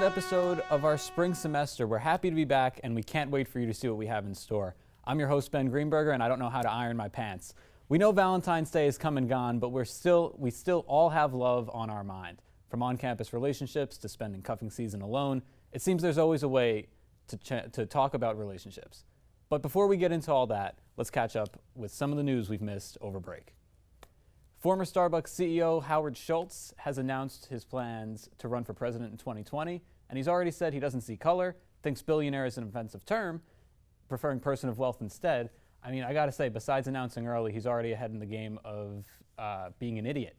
episode of our spring semester. We're happy to be back, and we can't wait for you to see what we have in store. I'm your host, Ben Greenberger, and I don't know how to iron my pants. We know Valentine's Day is come and gone, but we still all have love on our mind. From on-campus relationships to spending cuffing season alone, it seems there's always a way to talk about relationships. But before we get into all that, let's catch up with some of the news we've missed over break. Former Starbucks CEO Howard Schultz has announced his plans to run for president in 2020, and he's already said he doesn't see color, thinks billionaire is an offensive term, preferring person of wealth instead. I mean, I gotta say, besides announcing early, he's already ahead in the game of being an idiot.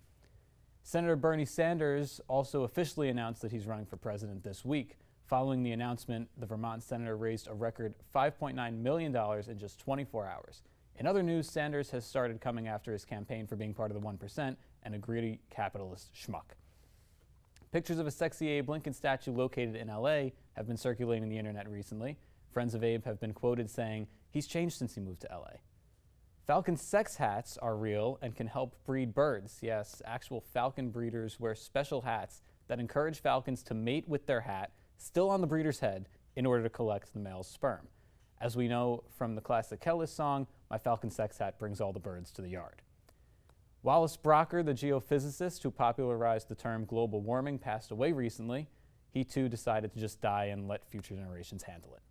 Senator Bernie Sanders also officially announced that he's running for president this week. Following the announcement, the Vermont senator raised a record $5.9 million in just 24 hours. In other news, Sanders has started coming after his campaign for being part of the 1% and a greedy capitalist schmuck. Pictures of a sexy Abe Lincoln statue located in LA have been circulating the internet recently. Friends of Abe have been quoted saying he's changed since he moved to LA. Falcon sex hats are real and can help breed birds. Yes, actual falcon breeders wear special hats that encourage falcons to mate with their hat still on the breeder's head in order to collect the male's sperm. As we know from the classic Kellis song, "My Falcon Sex Hat Brings All the Birds to the Yard." Wallace Brocker, the geophysicist who popularized the term global warming, passed away recently. He too decided to just die and let future generations handle it.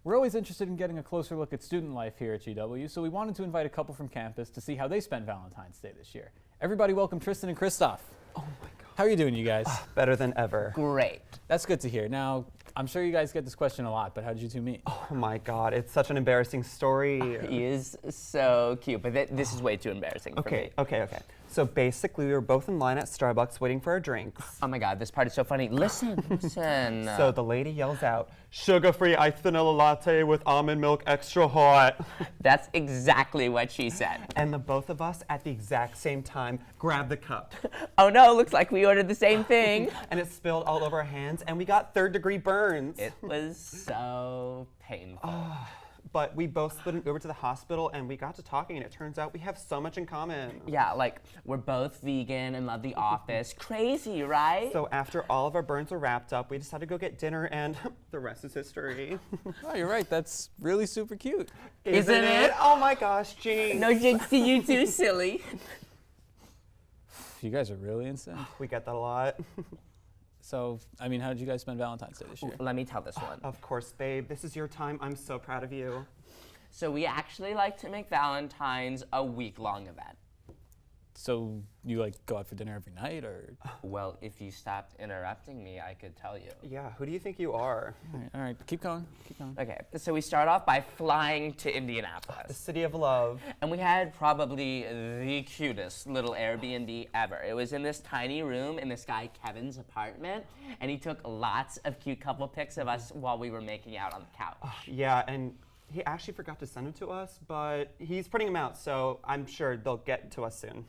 We're always interested in getting a closer look at student life here at GW, so we wanted to invite a couple from campus to see how they spent Valentine's Day this year. Everybody welcome Tristan and Christoph. Oh my God. How are you doing, you guys? Better than ever. Great. That's good to hear. Now, I'm sure you guys get this question a lot, but how did you two meet? Oh my God, it's such an embarrassing story. He is so cute, but this is way too embarrassing for me. Okay. So basically, we were both in line at Starbucks waiting for our drinks. Oh my God, this part is so funny. Listen. So the lady yells out, "Sugar-free iced vanilla latte with almond milk extra hot." That's exactly what she said. And the both of us, at the exact same time, grabbed the cup. Oh no, looks like we ordered the same thing. And it spilled all over our hands, and we got third-degree burns. It was so painful. But we both split an Uber to the hospital, and we got to talking, and it turns out we have so much in common. Yeah, like, we're both vegan and love The Office. Crazy, right? So after all of our burns were wrapped up, we decided to go get dinner, and the rest is history. Oh, you're right. That's really super cute. Isn't it? Oh my gosh, Jinx. No jinx to you too, silly. You guys are really insane. We get that a lot. So, I mean, how did you guys spend Valentine's Day this year? Let me tell this one. Of course, babe. This is your time. I'm so proud of you. So we actually like to make Valentine's a week-long event. So, you like go out for dinner every night, or? Well, if you stopped interrupting me, I could tell you. Yeah, who do you think you are? All right, keep going. Okay, so we start off by flying to The Indianapolis. city of love. And we had probably the cutest little Airbnb ever. It was in this tiny room in this guy Kevin's apartment, and he took lots of cute couple pics of us while we were making out on the couch. Yeah, and he actually forgot to send them to us, but he's printing them out, so I'm sure they'll get to us soon.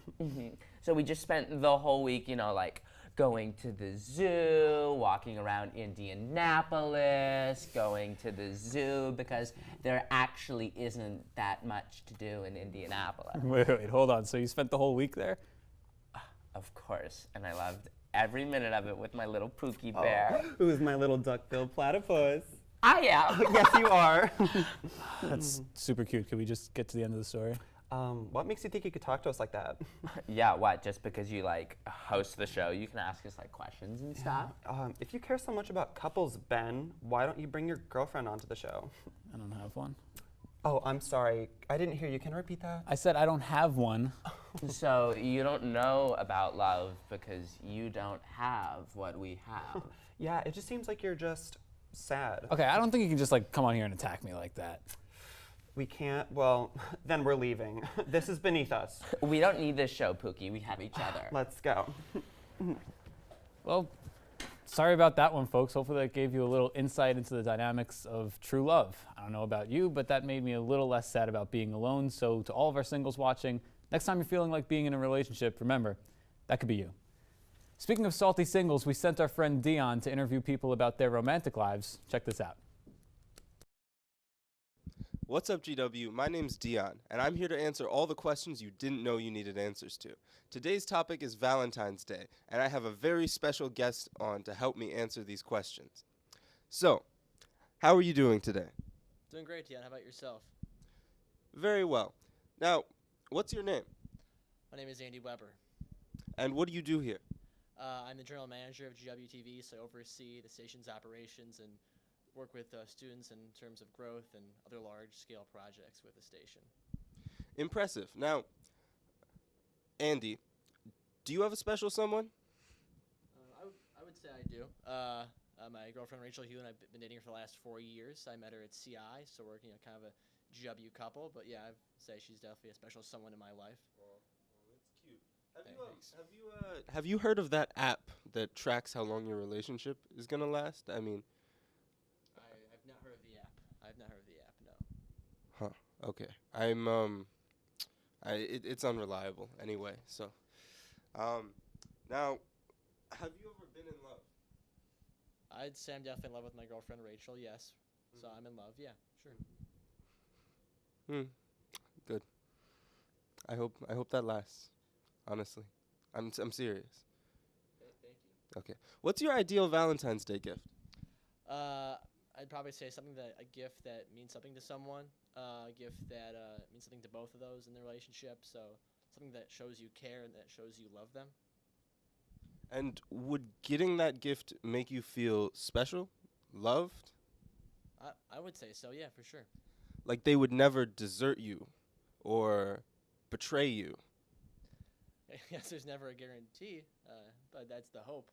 So we just spent the whole week, you know, like going to the zoo, walking around Indianapolis, going to the zoo, because there actually isn't that much to do in Indianapolis. Wait, hold on. So you spent the whole week there? Of course, and I loved every minute of it with my little Pookie bear. Who's my little duck-billed platypus? I am. Yes, you are. That's super cute. Could we just get to the end of the story? What makes you think you could talk to us like that? Yeah, what? Just because you like host the show, you can ask us like questions and stuff? If you care so much about couples, Ben, why don't you bring your girlfriend onto the show? I don't have one. Oh, I'm sorry. I didn't hear you. Can you repeat that? I said I don't have one. So you don't know about love because you don't have what we have. Yeah, it just seems like you're just sad. Okay, I don't think you can just like come on here and attack me like that. We can't? Well, then we're leaving. This is beneath us. We don't need this show, Pookie. We have each other. Let's go. Well, sorry about that one, folks. Hopefully that gave you a little insight into the dynamics of true love. I don't know about you, but that made me a little less sad about being alone. So to all of our singles watching, next time you're feeling like being in a relationship, remember, that could be you. Speaking of salty singles, we sent our friend Dion to interview people about their romantic lives. Check this out. What's up, GW? My name's Dion, and I'm here to answer all the questions you didn't know you needed answers to. Today's topic is Valentine's Day, and I have a very special guest on to help me answer these questions. So, how are you doing today? Doing great, Dion. How about yourself? Very well. Now, what's your name? My name is Andy Weber. And what do you do here? I'm the general manager of GWTV, so I oversee the station's operations and work with students in terms of growth and other large-scale projects with the station. Impressive. Now, Andy, do you have a special someone? I would say I do. My girlfriend Rachel Hugh and I've been dating her for the last 4 years. I met her at CI, so we're kind of a GW couple. But yeah, I'd say she's definitely a special someone in my life. That's cute. Thanks. Have you heard of that app that tracks how long your relationship is gonna last? I mean, I've not heard of the app. I've not heard of the app. No. huh? Okay. It's unreliable anyway. So, now, have you ever been in love? I'd say I'm definitely in love with my girlfriend Rachel. Yes. So I'm in love. Yeah. Sure. Good. I hope that lasts. Honestly, I'm serious. Thank you. Okay. What's your ideal Valentine's Day gift? I'd probably say a gift that means something to someone, a gift that means something to both of those in the relationship. So something that shows you care and that shows you love them. And would getting that gift make you feel special, loved? I would say so. Yeah, for sure. Like they would never desert you or betray you? I guess there's never a guarantee, but that's the hope.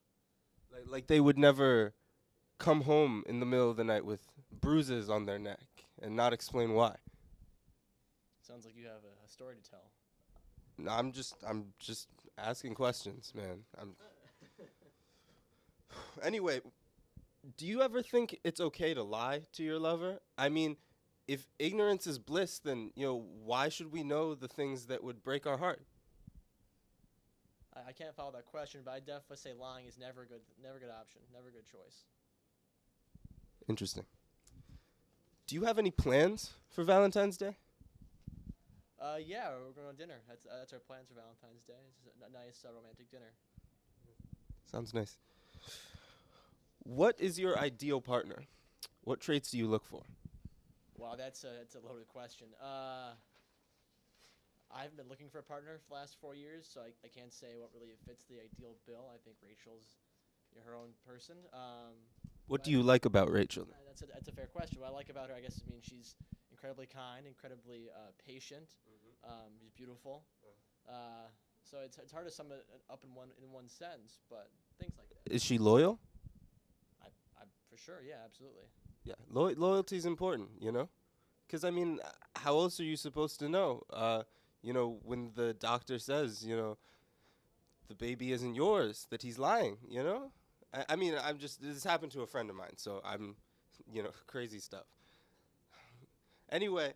Like they would never come home in the middle of the night with bruises on their neck and not explain why? Sounds like you have a story to tell. No, I'm just asking questions, man. Anyway, do you ever think it's okay to lie to your lover? I mean, if ignorance is bliss, then, why should we know the things that would break our heart? I can't follow that question, but I definitely say lying is never a good option, never a good choice. Interesting. Do you have any plans for Valentine's Day? Yeah, we're going to dinner. That's our plans for Valentine's Day. It's a nice romantic dinner. Sounds nice. What is your ideal partner? What traits do you look for? Wow, that's a loaded question. I haven't been looking for a partner for the last 4 years, so I can't say what really fits the ideal bill. I think Rachel's her own person. What do you like about Rachel? That's a fair question. What I like about her, I guess, she's incredibly kind, incredibly patient. She's beautiful. So it's hard to sum it up in one sentence, but things like that. Is she loyal? I for sure, yeah, absolutely. Yeah, loyalty is important, Because, how else are you supposed to know? When the doctor says, the baby isn't yours, that he's lying, this happened to a friend of mine, so I'm, crazy stuff. Anyway,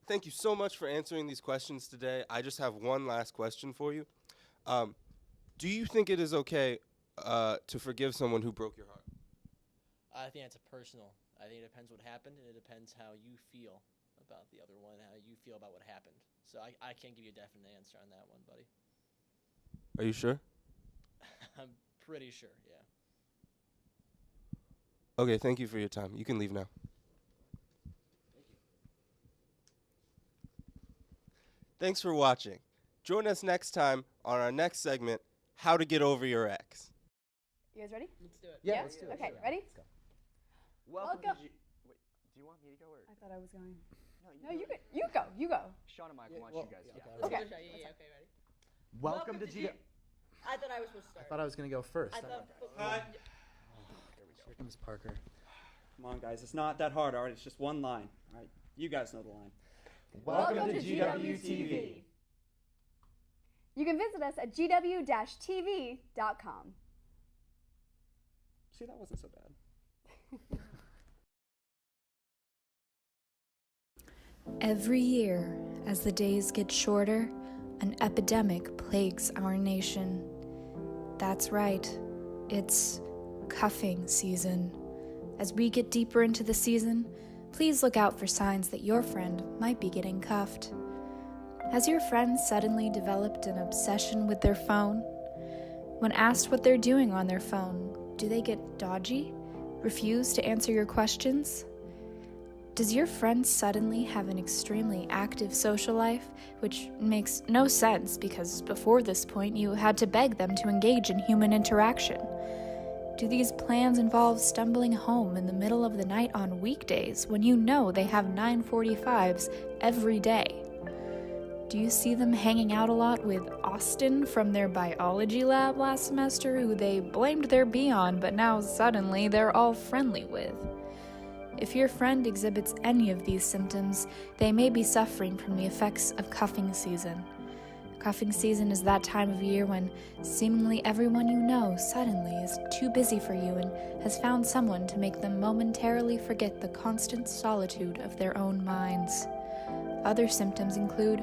thank you so much for answering these questions today. I just have one last question for you. Do you think it is okay to forgive someone who broke your heart? I think that's personal. I think it depends what happened, and it depends how you feel about the other one, how you feel about what happened. So I can't give you a definite answer on that one, buddy. Are you sure? I'm pretty sure, yeah. Okay, thank you for your time. You can leave now. Thank you. Thanks for watching. Join us next time on our next segment, How to Get Over Your Ex. You guys ready? Let's do it. Yeah, let's do it. Okay, ready? Let's go. Welcome Welcome. to Wait, do you want me to go or? I thought I was going. No, No, you go. You go. Sean and Michael want well, you guys. yeah, Okay. Okay, ready? Welcome to G. I thought I was supposed to start. I thought I was going to go first. I thought. Here comes Parker. Come on, guys. It's not that hard, all right? It's just one line. All right. You guys know the line. Welcome to GWTV. You can visit us at gw-tv.com. See, that wasn't so bad. Every year, as the days get shorter, an epidemic plagues our nation. That's right, it's cuffing season. As we get deeper into the season, please look out for signs that your friend might be getting cuffed. Has your friend suddenly developed an obsession with their phone? When asked what they're doing on their phone, do they get dodgy? Refuse to answer your questions? Does your friend suddenly have an extremely active social life, which makes no sense because before this point you had to beg them to engage in human interaction? Do these plans involve stumbling home in the middle of the night on weekdays when you know they have 9:45s every day? Do you see them hanging out a lot with Austin from their biology lab last semester, who they blamed their bee on, but now suddenly they're all friendly with? If your friend exhibits any of these symptoms, they may be suffering from the effects of cuffing season. Cuffing season is that time of year when seemingly everyone you know suddenly is too busy for you and has found someone to make them momentarily forget the constant solitude of their own minds. Other symptoms include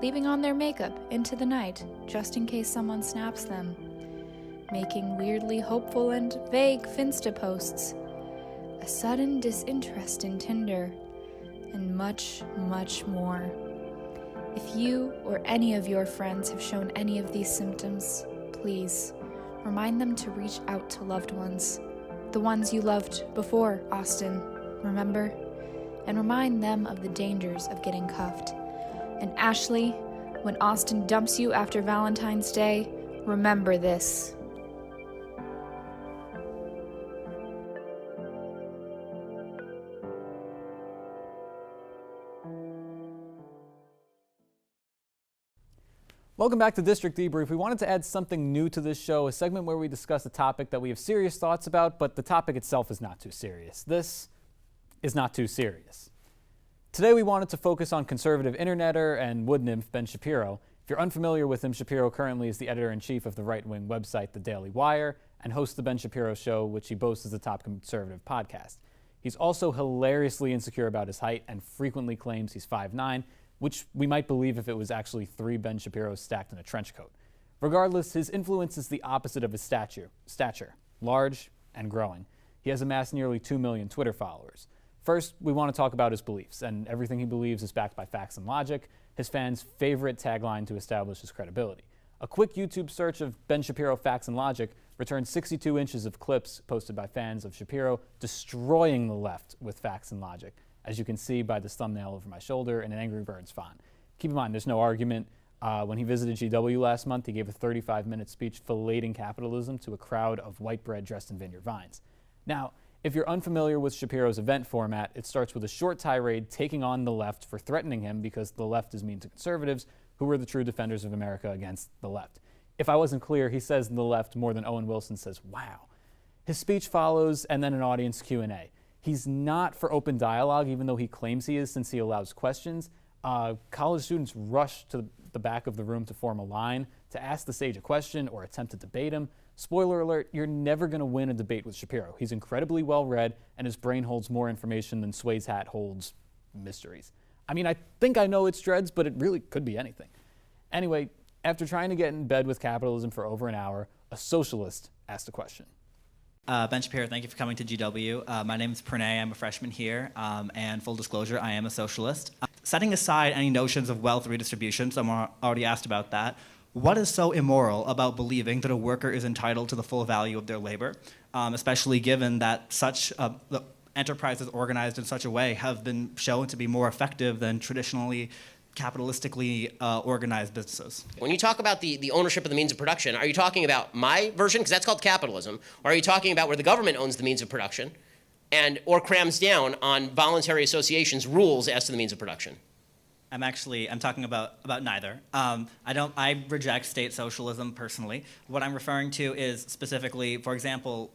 leaving on their makeup into the night just in case someone snaps them, making weirdly hopeful and vague Finsta posts, a sudden disinterest in Tinder, and much, much more. If you or any of your friends have shown any of these symptoms, please remind them to reach out to loved ones, the ones you loved before Austin, remember? And remind them of the dangers of getting cuffed. And Ashley, when Austin dumps you after Valentine's Day, remember this. Welcome back to District Debrief. We wanted to add something new to this show, a segment where we discuss a topic that we have serious thoughts about, but the topic itself is not too serious. This is not too serious. Today we wanted to focus on conservative interneter and wood nymph Ben Shapiro. If you're unfamiliar with him, Shapiro currently is the editor-in-chief of the right-wing website The Daily Wire and hosts The Ben Shapiro Show, which he boasts is a top conservative podcast. He's also hilariously insecure about his height and frequently claims he's 5'9", which we might believe if it was actually 3 Ben Shapiros stacked in a trench coat. Regardless, his influence is the opposite of his stature, large and growing. He has amassed nearly 2 million Twitter followers. First, we want to talk about his beliefs, and everything he believes is backed by facts and logic, his fans' favorite tagline to establish his credibility. A quick YouTube search of Ben Shapiro Facts and Logic returned 62 inches of clips posted by fans of Shapiro destroying the left with facts and logic, as you can see by this thumbnail over my shoulder in an Angry Birds font. Keep in mind, there's no argument. When he visited GW last month, he gave a 35-minute speech filleting capitalism to a crowd of white bread dressed in vineyard vines. Now, if you're unfamiliar with Shapiro's event format, it starts with a short tirade taking on the left for threatening him because the left is mean to conservatives, who are the true defenders of America against the left. If I wasn't clear, he says the left more than Owen Wilson says, wow. His speech follows, and then an audience Q&A. He's not for open dialogue, even though he claims he is, since he allows questions. College students rush to the back of the room to form a line to ask the sage a question or attempt to debate him. Spoiler alert, you're never going to win a debate with Shapiro. He's incredibly well-read, and his brain holds more information than Sway's hat holds mysteries. I mean, I think I know it's dreads, but it really could be anything. Anyway, after trying to get in bed with capitalism for over an hour, a socialist asked a question. Ben Shapiro, thank you for coming to GW. My name is Pranay. I'm a freshman here, and full disclosure, I am a socialist. Setting aside any notions of wealth redistribution, someone already asked about that, what is so immoral about believing that a worker is entitled to the full value of their labor, especially given that such the enterprises organized in such a way have been shown to be more effective than traditionally capitalistically organized businesses? When you talk about the ownership of the means of production, are you talking about my version, because that's called capitalism, or are you talking about where the government owns the means of production or crams down on voluntary associations' rules as to the means of production? I'm talking about neither. I reject state socialism personally. What I'm referring to is specifically, for example,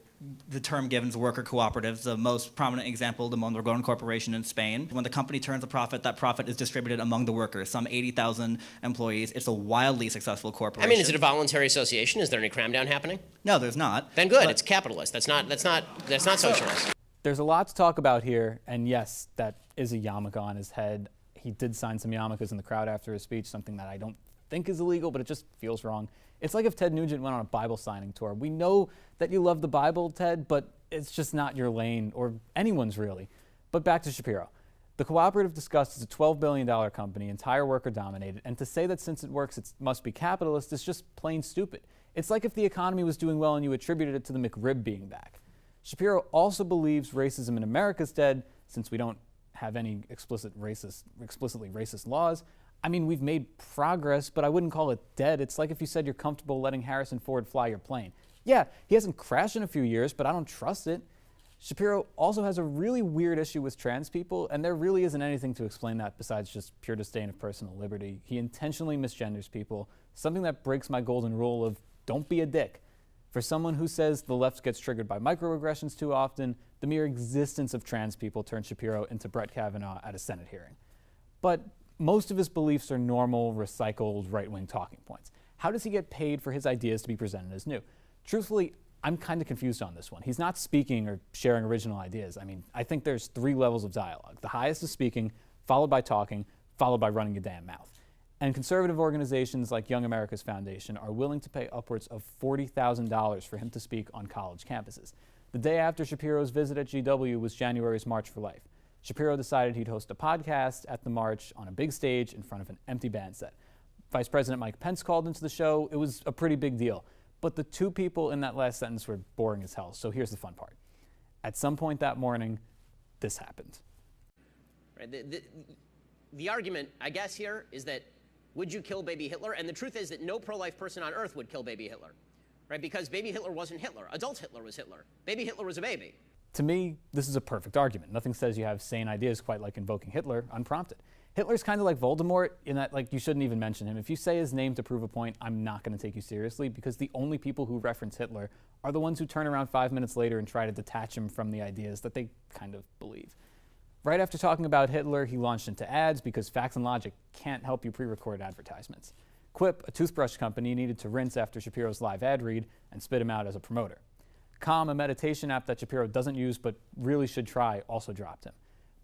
the term given is worker cooperatives. The most prominent example, the Mondragon Corporation in Spain. When the company turns a profit, that profit is distributed among the workers, some 80,000 employees. It's a wildly successful corporation. I mean, is it a voluntary association? Is there any cram down happening? No, there's not. Then good, it's capitalist. That's not socialist. There's a lot to talk about here, and yes, that is a yarmulke on his head. He did sign some yarmulkes in the crowd after his speech, something that I don't think is illegal, but it just feels wrong. It's like if Ted Nugent went on a Bible signing tour. We know that you love the Bible, Ted, but it's just not your lane, or anyone's really. But back to Shapiro. The cooperative discussed is a $12 billion company, entire worker dominated, and to say that since it works it must be capitalist is just plain stupid. It's like if the economy was doing well and you attributed it to the McRib being back. Shapiro also believes racism in America is dead, since we don't have any explicitly racist laws. I mean, we've made progress, but I wouldn't call it dead. It's like if you said you're comfortable letting Harrison Ford fly your plane. Yeah, he hasn't crashed in a few years, but I don't trust it. Shapiro also has a really weird issue with trans people, and there really isn't anything to explain that besides just pure disdain of personal liberty. He intentionally misgenders people, something that breaks my golden rule of don't be a dick. For someone who says the left gets triggered by microaggressions too often, the mere existence of trans people turned Shapiro into Brett Kavanaugh at a Senate hearing. But most of his beliefs are normal, recycled, right-wing talking points. How does he get paid for his ideas to be presented as new? Truthfully, I'm kind of confused on this one. He's not speaking or sharing original ideas. I mean, I think there's 3 levels of dialogue. The highest is speaking, followed by talking, followed by running your damn mouth. And conservative organizations like Young America's Foundation are willing to pay upwards of $40,000 for him to speak on college campuses. The day after Shapiro's visit at GW was January's March for Life. Shapiro decided he'd host a podcast at the march on a big stage in front of an empty band set. Vice President Mike Pence called into the show. It was a pretty big deal. But the 2 people in that last sentence were boring as hell, so here's the fun part. At some point that morning, this happened. Right. The argument, I guess, here is that would you kill baby Hitler? And the truth is that no pro-life person on earth would kill baby Hitler, right? Because baby Hitler wasn't Hitler. Adult Hitler was Hitler. Baby Hitler was a baby. To me, this is a perfect argument. Nothing says you have sane ideas quite like invoking Hitler unprompted. Hitler's kind of like Voldemort in that, like, you shouldn't even mention him. If you say his name to prove a point, I'm not going to take you seriously because the only people who reference Hitler are the ones who turn around 5 minutes later and try to detach him from the ideas that they kind of believe. Right after talking about Hitler, he launched into ads because facts and logic can't help you pre-record advertisements. Quip, a toothbrush company, needed to rinse after Shapiro's live ad read and spit him out as a promoter. Calm, a meditation app that Shapiro doesn't use but really should try, also dropped him.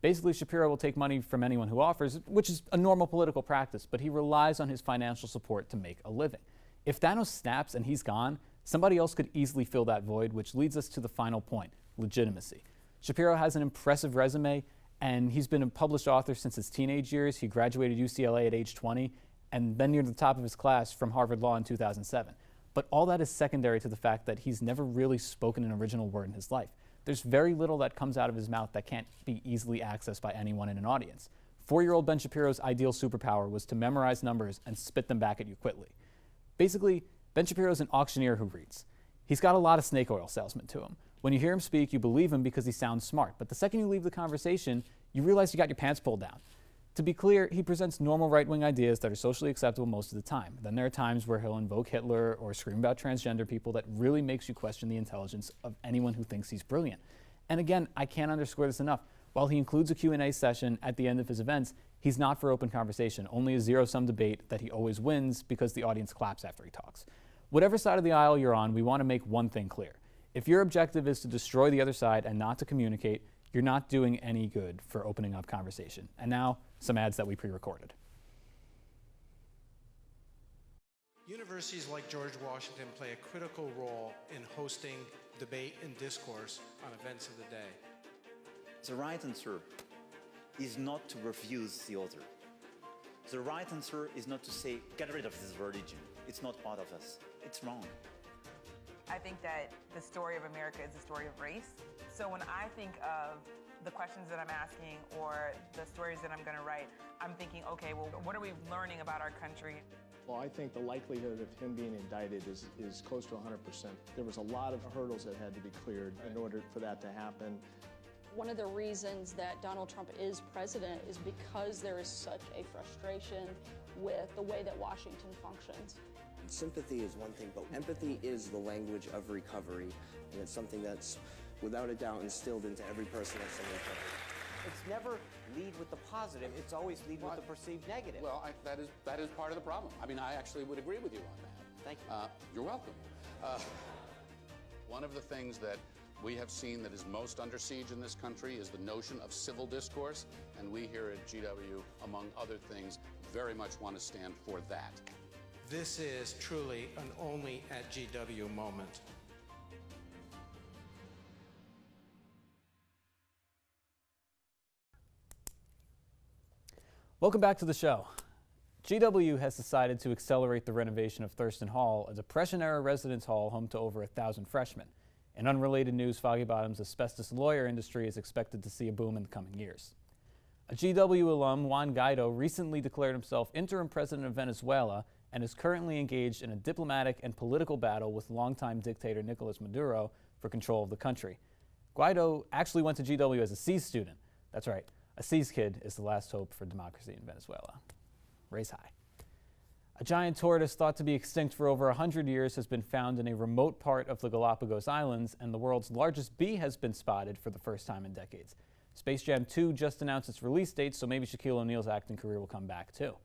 Basically, Shapiro will take money from anyone who offers, which is a normal political practice, but he relies on his financial support to make a living. If Thanos snaps and he's gone, somebody else could easily fill that void, which leads us to the final point, legitimacy. Shapiro has an impressive resume, and he's been a published author since his teenage years. He graduated UCLA at age 20, and then near the top of his class from Harvard Law in 2007. But all that is secondary to the fact that he's never really spoken an original word in his life. There's very little that comes out of his mouth that can't be easily accessed by anyone in an audience. 4-year-old Ben Shapiro's ideal superpower was to memorize numbers and spit them back at you quickly. Basically, Ben Shapiro's an auctioneer who reads. He's got a lot of snake oil salesmen to him. When you hear him speak, you believe him because he sounds smart, but the second you leave the conversation, you realize you got your pants pulled down. To be clear, he presents normal right-wing ideas that are socially acceptable most of the time. Then there are times where he'll invoke Hitler or scream about transgender people that really makes you question the intelligence of anyone who thinks he's brilliant. And again, I can't underscore this enough. While he includes a Q&A session at the end of his events, he's not for open conversation, only a zero-sum debate that he always wins because the audience claps after he talks. Whatever side of the aisle you're on, we want to make one thing clear. If your objective is to destroy the other side and not to communicate, you're not doing any good for opening up conversation. And now, some ads that we pre-recorded. Universities like George Washington play a critical role in hosting debate and discourse on events of the day. The right answer is not to refuse the other. The right answer is not to say, get rid of this religion. It's not part of us. It's wrong. I think that the story of America is a story of race. So when I think of the questions that I'm asking or the stories that I'm going to write, I'm thinking, okay, well, what are we learning about our country? Well, I think the likelihood of him being indicted is close to 100%. There was a lot of hurdles that had to be cleared in order for that to happen. One of the reasons that Donald Trump is president is because there is such a frustration with the way that Washington functions. Sympathy is one thing, but empathy is the language of recovery, and it's something that's, without a doubt, instilled into every person that's in recovery. It's never lead with the positive, it's always lead with the perceived negative. Well, that is part of the problem. I mean, I actually would agree with you on that. Thank you. You're welcome. One of the things that we have seen that is most under siege in this country is the notion of civil discourse, and we here at GW, among other things, very much want to stand for that. This is truly an only at GW moment. Welcome back to the show. GW has decided to accelerate the renovation of Thurston Hall, a Depression-era residence hall home to over 1,000 freshmen. In unrelated news, Foggy Bottom's asbestos lawyer industry is expected to see a boom in the coming years. A GW alum, Juan Guaido, recently declared himself interim president of Venezuela and is currently engaged in a diplomatic and political battle with longtime dictator Nicolas Maduro for control of the country. Guaido actually went to GW as a C's student. That's right, a C's kid is the last hope for democracy in Venezuela. Raise high. A giant tortoise thought to be extinct for over 100 years has been found in a remote part of the Galapagos Islands, and the world's largest bee has been spotted for the first time in decades. Space Jam 2 just announced its release date, so maybe Shaquille O'Neal's acting career will come back too.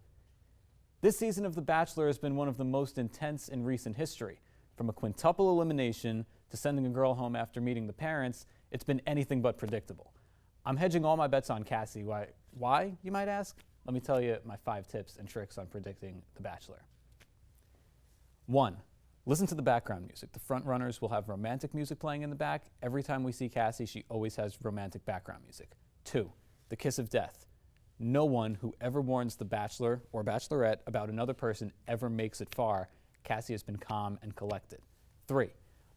This season of The Bachelor has been one of the most intense in recent history. From a quintuple elimination to sending a girl home after meeting the parents, it's been anything but predictable. I'm hedging all my bets on Cassie. Why, you might ask? Let me tell you my 5 tips and tricks on predicting The Bachelor. 1. Listen to the background music. The front runners will have romantic music playing in the back. Every time we see Cassie, she always has romantic background music. 2. The kiss of death. No one who ever warns the Bachelor or Bachelorette about another person ever makes it far. Cassie has been calm and collected. 3.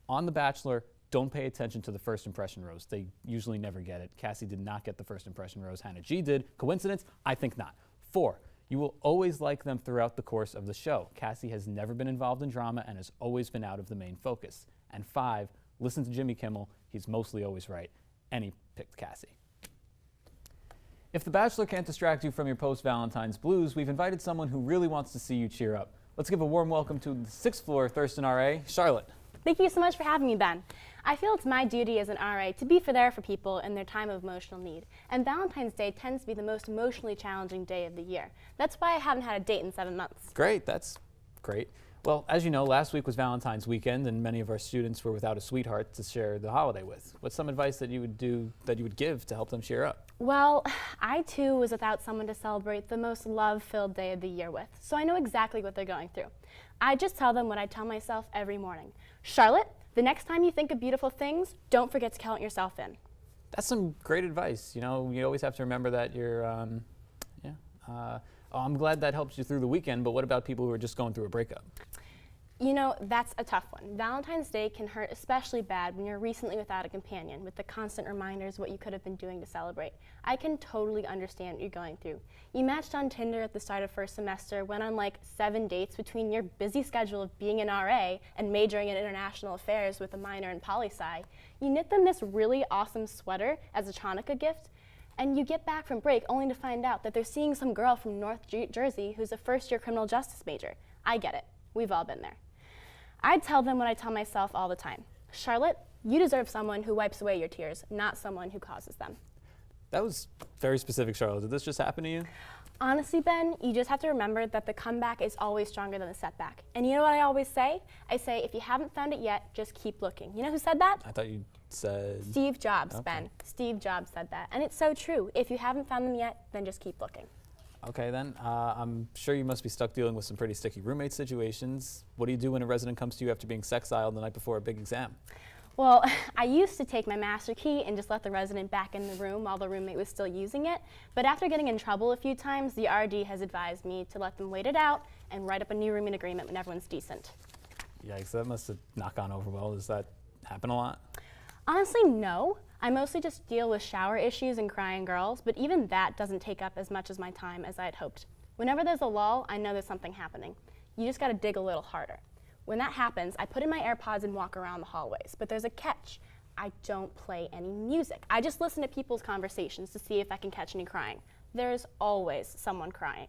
On The Bachelor, don't pay attention to the first impression rose. They usually never get it. Cassie did not get the first impression rose. Hannah G did. Coincidence? I think not. 4. You will always like them throughout the course of the show. Cassie has never been involved in drama and has always been out of the main focus. And 5. Listen to Jimmy Kimmel. He's mostly always right. And he picked Cassie. If The Bachelor can't distract you from your post-Valentine's blues, we've invited someone who really wants to see you cheer up. Let's give a warm welcome to the 6th floor Thurston RA, Charlotte. Thank you so much for having me, Ben. I feel it's my duty as an RA to be there for people in their time of emotional need. And Valentine's Day tends to be the most emotionally challenging day of the year. That's why I haven't had a date in 7 months. Great, that's great. Well, as you know, last week was Valentine's weekend, and many of our students were without a sweetheart to share the holiday with. What's some advice that you would give to help them cheer up? Well, I too was without someone to celebrate the most love-filled day of the year with, so I know exactly what they're going through. I just tell them what I tell myself every morning. Charlotte, the next time you think of beautiful things, don't forget to count yourself in. That's some great advice. You know, you always have to remember that you're, I'm glad that helps you through the weekend, but what about people who are just going through a breakup? You know, that's a tough one. Valentine's Day can hurt especially bad when you're recently without a companion, with the constant reminders what you could have been doing to celebrate. I can totally understand what you're going through. You matched on Tinder at the start of first semester, went on like 7 dates between your busy schedule of being an RA and majoring in international affairs with a minor in poli-sci. You knit them this really awesome sweater as a Hanukkah gift, and you get back from break only to find out that they're seeing some girl from North Jersey who's a first-year criminal justice major. I get it. We've all been there. I tell them what I tell myself all the time. Charlotte, you deserve someone who wipes away your tears, not someone who causes them. That was very specific, Charlotte. Did this just happen to you? Honestly, Ben, you just have to remember that the comeback is always stronger than the setback. And you know what I always say? I say, if you haven't found it yet, just keep looking. You know who said that? I thought you said... Steve Jobs, Okay. Ben. Steve Jobs said that. And it's so true. If you haven't found them yet, then just keep looking. Okay, then. I'm sure you must be stuck dealing with some pretty sticky roommate situations. What do you do when a resident comes to you after being sexiled the night before a big exam? Well, I used to take my master key and just let the resident back in the room while the roommate was still using it. But after getting in trouble a few times, the RD has advised me to let them wait it out and write up a new roommate agreement when everyone's decent. Yikes, that must have not gone over well. Does that happen a lot? Honestly, no. I mostly just deal with shower issues and crying girls, but even that doesn't take up as much of my time as I had hoped. Whenever there's a lull, I know there's something happening. You just gotta dig a little harder. When that happens, I put in my AirPods and walk around the hallways, but there's a catch. I don't play any music. I just listen to people's conversations to see if I can catch any crying. There's always someone crying.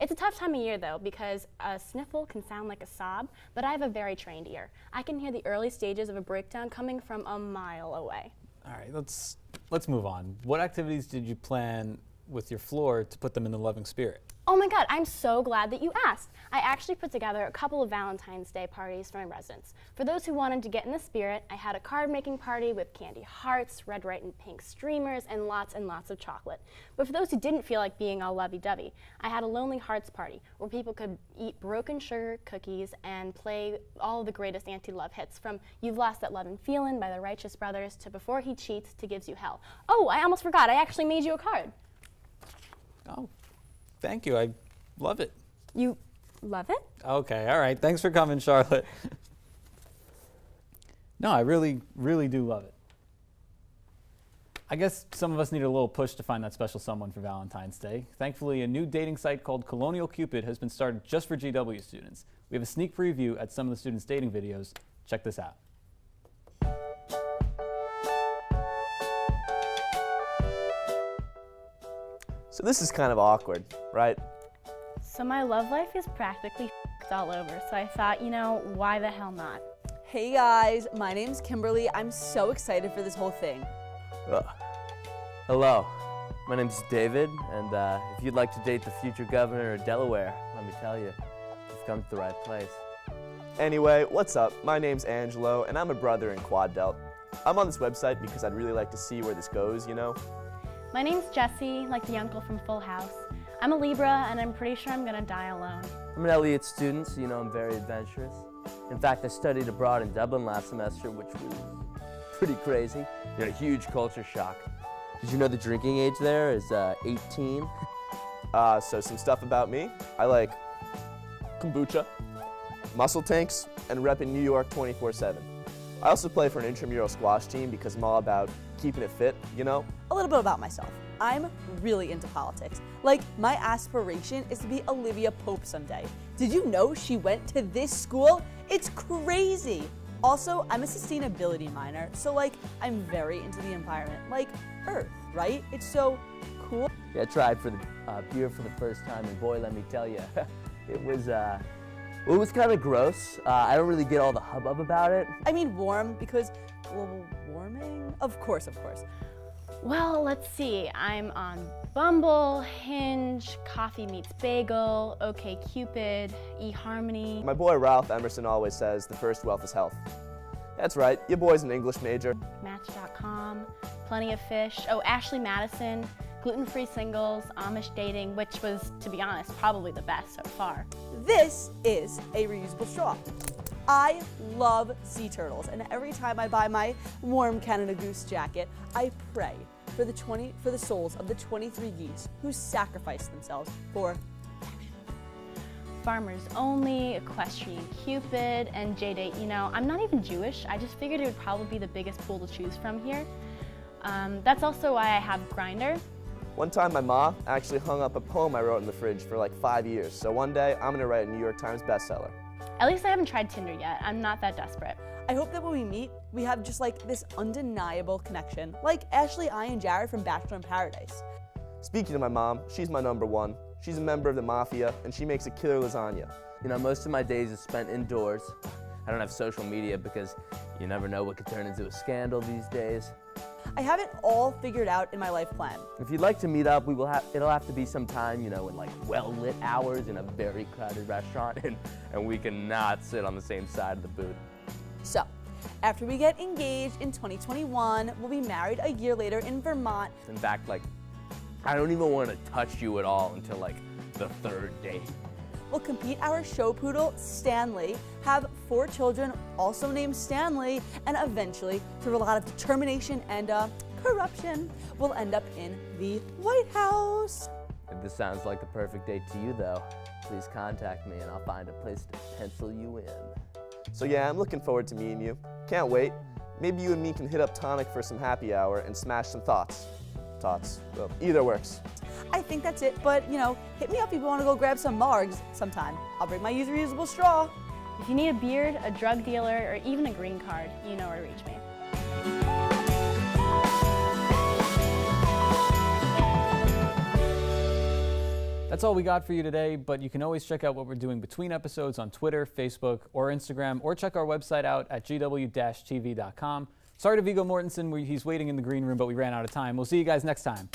It's a tough time of year though, because a sniffle can sound like a sob, but I have a very trained ear. I can hear the early stages of a breakdown coming from a mile away. All right, let's move on. What activities did you plan with your floor to put them in the loving spirit? Oh my God, I'm so glad that you asked. I actually put together a couple of Valentine's Day parties for my residents. For those who wanted to get in the spirit, I had a card making party with candy hearts, red, white, and pink streamers, and lots of chocolate. But for those who didn't feel like being all lovey-dovey, I had a Lonely Hearts party where people could eat broken sugar cookies and play all of the greatest anti-love hits, from You've Lost That Lovin' Feelin' by the Righteous Brothers to Before He Cheats to Gives You Hell. Oh, I almost forgot, I actually made you a card. Oh. Thank you. I love it. You love it? Okay, all right. Thanks for coming, Charlotte. No, I really, really do love it. I guess some of us need a little push to find that special someone for Valentine's Day. Thankfully, a new dating site called Colonial Cupid has been started just for GW students. We have a sneak preview at some of the students' dating videos. Check this out. So this is kind of awkward, right? So my love life is practically f***ed all over, so I thought, you know, why the hell not? Hey guys, my name's Kimberly. I'm so excited for this whole thing. Hello, my name's David, and if you'd like to date the future governor of Delaware, let me tell you, you've come to the right place. Anyway, what's up? My name's Angelo, and I'm a brother in Quad Delt. I'm on this website because I'd really like to see where this goes, you know? My name's Jessie, like the uncle from Full House. I'm a Libra, and I'm pretty sure I'm gonna die alone. I'm an Elliott student, so you know I'm very adventurous. In fact, I studied abroad in Dublin last semester, which was pretty crazy. You know, a huge culture shock. Did you know the drinking age there is 18? So some stuff about me. I like kombucha, muscle tanks, and repping New York 24/7. I also play for an intramural squash team because I'm all about keeping it fit, you know? A little bit about myself. I'm really into politics. Like, my aspiration is to be Olivia Pope someday. Did you know she went to this school? It's crazy. Also, I'm a sustainability minor, so like, I'm very into the environment, like Earth, right? It's so cool. Yeah, I tried for the beer for the first time, and boy, let me tell you, it was kind of gross. I don't really get all the hubbub about it. I mean warm, because global warming? Of course, of course. Well, let's see. I'm on Bumble, Hinge, Coffee Meets Bagel, OkCupid, eHarmony. My boy Ralph Emerson always says the first wealth is health. That's right, your boy's an English major. Match.com, Plenty of Fish. Oh, Ashley Madison, Gluten-Free Singles, Amish Dating, which was, to be honest, probably the best so far. This is a reusable straw. I love sea turtles, and every time I buy my warm Canada Goose jacket, I pray for the souls of the 23 geese who sacrificed themselves for Farmers Only, Equestrian Cupid, and JDate. You know, I'm not even Jewish. I just figured it would probably be the biggest pool to choose from here. That's also why I have Grindr. One time my mom actually hung up a poem I wrote in the fridge for like 5 years, so one day I'm gonna write a New York Times bestseller. At least I haven't tried Tinder yet. I'm not that desperate. I hope that when we meet, we have just like this undeniable connection, like Ashley, I, and Jared from Bachelor in Paradise. Speaking of my mom, she's my number one. She's a member of the mafia, and she makes a killer lasagna. You know, most of my days are spent indoors. I don't have social media because you never know what could turn into a scandal these days. I have it all figured out in my life plan. If you'd like to meet up, it'll have to be sometime, you know, in like well-lit hours in a very crowded restaurant, and we cannot sit on the same side of the booth. So, after we get engaged in 2021, we'll be married a year later in Vermont. In fact, like, I don't even want to touch you at all until like the third date. We'll compete our show poodle, Stanley, have 4 children also named Stanley, and eventually, through a lot of determination and corruption, we'll end up in the White House. If this sounds like the perfect date to you, though, please contact me and I'll find a place to pencil you in. So yeah, I'm looking forward to meeting you. Can't wait. Maybe you and me can hit up Tonic for some happy hour and smash some thoughts. Well, either works. I think that's it, but you know, hit me up if you want to go grab some margs sometime. I'll bring my reusable straw. If you need a beard, a drug dealer, or even a green card, you know where to reach me. That's all we got for you today, but you can always check out what we're doing between episodes on Twitter, Facebook, or Instagram, or check our website out at gw-tv.com. Sorry to Viggo Mortensen, he's waiting in the green room, but we ran out of time. We'll see you guys next time.